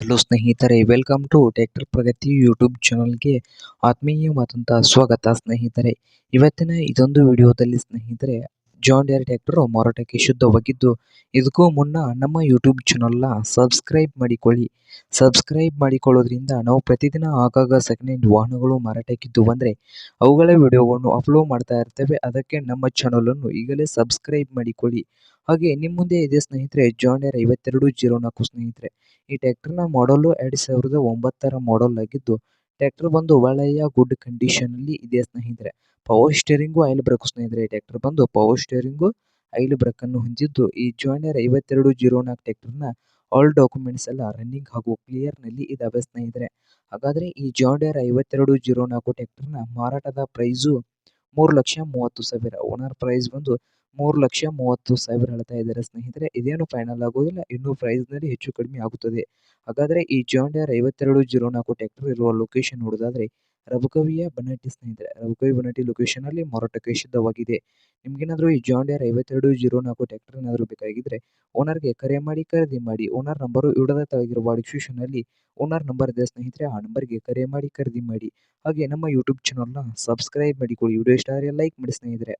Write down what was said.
Hello ಸ್ನೇಹಿತರೆ, welcome to tractor Pragati YouTube ಚಾನಲ್ಗೆ ಆತ್ಮೀಯವಾದಂತಹ ಸ್ವಾಗತ ಸ್ನೇಹಿತರೆ. ಇವತ್ತಿನ ಇದೊಂದು ವಿಡಿಯೋದಲ್ಲಿ ಸ್ನೇಹಿತರೆ, ಜಾನ್ ಡಿಯರ್ ಟ್ರ್ಯಾಕ್ಟರ್ ಮಾರಾಟಕ್ಕೆ ಶುದ್ಧವಾಗಿದ್ದು, ಇದಕ್ಕೂ ಮುನ್ನ ನಮ್ಮ ಯೂಟ್ಯೂಬ್ ಚಾನಲ್ನ ಸಬ್ಸ್ಕ್ರೈಬ್ ಮಾಡಿಕೊಳ್ಳಿ. ಸಬ್ಸ್ಕ್ರೈಬ್ ಮಾಡಿಕೊಳ್ಳೋದ್ರಿಂದ ನಾವು ಪ್ರತಿದಿನ ಆಗಾಗ ಸೆಕೆಂಡ್ ಹ್ಯಾಂಡ್ ವಾಹನಗಳು ಮಾರಾಟಕ್ಕಿದ್ದು ಬಂದರೆ ಅವುಗಳ ವಿಡಿಯೋಗಳನ್ನು ಅಪ್ಲೋಡ್ ಮಾಡ್ತಾ ಇರ್ತೇವೆ. ಅದಕ್ಕೆ ನಮ್ಮ ಚಾನಲನ್ನು ಈಗಲೇ ಸಬ್ಸ್ಕ್ರೈಬ್ ಮಾಡಿಕೊಳ್ಳಿ. ಹಾಗೆ ನಿಮ್ಮ ಮುಂದೆ ಇದೆ ಸ್ನೇಹಿತರೆ, ಜಾನ್ ಡಿಯರ್ 5204 ಸ್ನೇಹಿತರೆ. ಈ ಟ್ರ್ಯಾಕ್ಟರ್ನ ಮಾಡಲು 2009ರ ಮಾಡಲ್ ಆಗಿದ್ದು, ಟ್ರ್ಯಾಕ್ಟರ್ ಬಂದು ಒಳ್ಳೆಯ ಗುಡ್ ಕಂಡೀಷನ್ ಅಲ್ಲಿ ಇದೆ ಸ್ನೇಹಿತರೆ. ಪವರ್ ಸ್ಟೇರಿಂಗು ಆಯಿಲ್ ಬ್ರೇಕ್ ಸ್ನೇಹಿತರೆ. ಟ್ರ್ಯಾಕ್ಟರ್ ಬಂದು ಪವರ್ ಸ್ಟೇರಿಂಗು ಆಯಿಲ್ ಬ್ರೇಕ್ ಅನ್ನು ಹೊಂದಿದ್ದು, ಈ ಜಾನ್ ಡಿಯರ್ 5204 ಟ್ರ್ಯಾಕ್ಟರ್ನ ಆಲ್ ಡಾಕ್ಯುಮೆಂಟ್ಸ್ ಎಲ್ಲ ರನ್ನಿಂಗ್ ಹಾಗೂ ಕ್ಲಿಯರ್ ನಲ್ಲಿ ಇದಾವೆ ಸ್ನೇಹಿತರೆ. ಹಾಗಾದ್ರೆ ಈ ಜಾನ್ ಡಿಯರ್ 5204 ಟ್ರ್ಯಾಕ್ಟರ್ನ ಮಾರಾಟದ ಪ್ರೈಸು 3,30,000. ಓನರ್ ಪ್ರೈಸ್ ಬಂದು 3,30,000 ಹೇಳ್ತಾ ಇದ್ದಾರೆ ಸ್ನೇಹಿತರೆ. ಇದೇನು ಫೈನಲ್ ಆಗೋದಿಲ್ಲ, ಇನ್ನು ಪ್ರೈಸ್ ನಲ್ಲಿ ಹೆಚ್ಚು ಕಡಿಮೆ ಆಗುತ್ತದೆ. ಹಾಗಾದ್ರೆ ಈ ಜಾನ್ ಡಿಯರ್ 5204 ಟ್ರ್ಯಾಕ್ಟರ್ ಇರುವ ಲೊಕೇಶನ್ ನೋಡೋದಾದ್ರೆ ರಬಕವಿಯ ಬನ್ನಟ್ಟಿ ಸ್ನೇಹಿತರೆ. ರಬಕವಿ ಬನ್ನಟ್ಟಿ ಲೊಕೇಶನ್ ಅಲ್ಲಿ ಮಾರಾಟಕ್ಕೆ ಸಿದ್ಧವಾಗಿದೆ. ನಿಮ್ಗೇನಾದ್ರೂ ಈ ಜಾನ್ ಡಿಯರ್ 5204 ಟ್ರ್ಯಾಕ್ಟರ್ ಏನಾದರೂ ಬೇಕಾಗಿದ್ರೆ ಓನರ್ಗೆ ಕರೆ ಮಾಡಿ ಖರೀದಿ ಮಾಡಿ. ಓನರ್ ನಂಬರು ವಿಡಿಯೋದ ಕೆಳಗಿರುವ ಡಿಸ್ಕ್ರಿಪ್ಷನ್ ಅಲ್ಲಿ ಓನರ್ ನಂಬರ್ ಇದೆ ಸ್ನೇಹಿತರೆ. ಆ ನಂಬರ್ಗೆ ಕರೆ ಮಾಡಿ ಖರೀದಿ ಮಾಡಿ. ಹಾಗೆ ನಮ್ಮ ಯೂಟ್ಯೂಬ್ ಚಾನಲ್ನ ಸಬ್ಸ್ಕ್ರೈಬ್ ಮಾಡಿಕೊಳ್ಳಿ. ವಿಡಿಯೋ ಇಷ್ಟ ಆದರೆ ಲೈಕ್ ಮಾಡಿ ಸ್ನೇಹಿತರೆ.